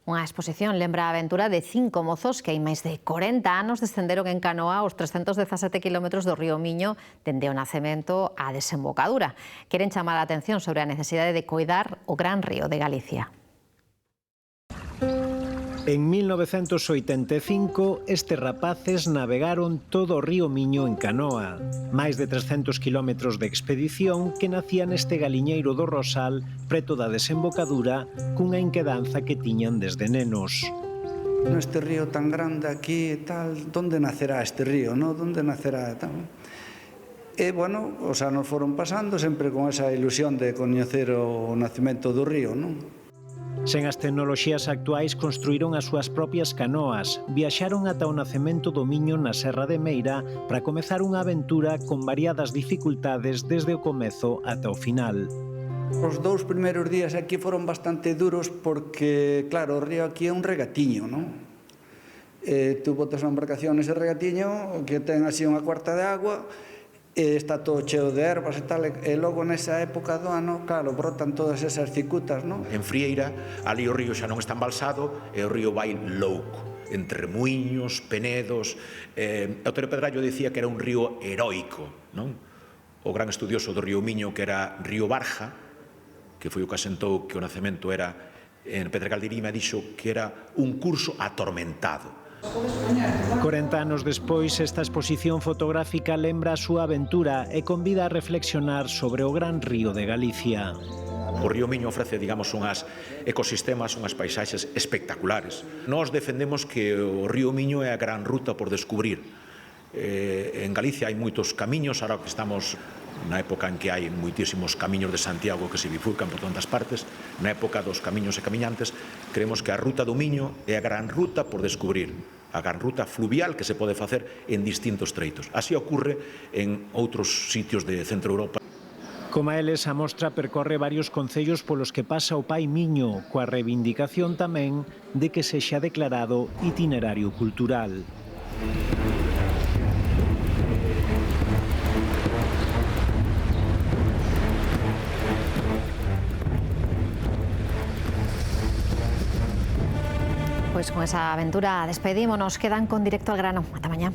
Unha exposición lembra a aventura de 5 mozos que hai máis de 40 anos descenderon en canoa os 317 kilómetros do río Miño dende o nacemento á desembocadura. Queren chamar a atención sobre a necesidade de coidar o gran río de Galicia. En 1985, estes rapaces navegaron todo o río Miño en canoa. Máis de 300 kilómetros de expedición que nacía neste galiñeiro do Rosal, preto da desembocadura, cunha inquedanza que tiñan desde nenos. Neste río tan grande aquí e tal, onde nacerá este río, non? Onde nacerá tal? E, bueno, os anos foron pasando sempre con esa ilusión de coñecer o nacemento do río, non? Sen as tecnoloxías actuais construíron as súas propias canoas, viaxaron ata o nacemento do Miño na Serra de Meira para comezar unha aventura con variadas dificultades desde o comezo ata o final. Os 2 primeiros días aquí foron bastante duros porque, claro, o río aquí é un regatiño, non? Tú botas a embarcación nese regatiño que ten así unha cuarta de agua e está todo cheo de ervas e tal, e logo nesa época do ano, claro, brotan todas esas cicutas, non? En Frieira, ali o río xa non está embalsado e o río vai louco, entre muiños, penedos. Otero Pedrallo dicía que era un río heroico, non? O gran estudioso do río Miño, que era Río Barja, que foi o que asentou que o nacemento era en Pedregal de Irima, dixo que era un curso atormentado. 40 anos despois, esta exposición fotográfica lembra a súa aventura e convida a reflexionar sobre o gran río de Galicia. O río Miño ofrece, digamos, unhas ecosistemas, unhas paisaxes espectaculares. Nós defendemos que o río Miño é a gran ruta por descubrir. En Galicia hai moitos camiños, ahora que estamos na época en que hai moitísimos camiños de Santiago que se bifurcan por tantas partes, na época dos camiños e camiñantes, creemos que a ruta do Miño é a gran ruta por descubrir, a gran ruta fluvial que se pode facer en distintos treitos. Así ocurre en outros sitios de Centro Europa. Como a eles, a mostra percorre varios concellos polos que pasa o Pai Miño, coa reivindicación tamén de que sexa declarado itinerario cultural. Pois con esa aventura despedímonos, quedan con Directo al Grano. Ata mañá.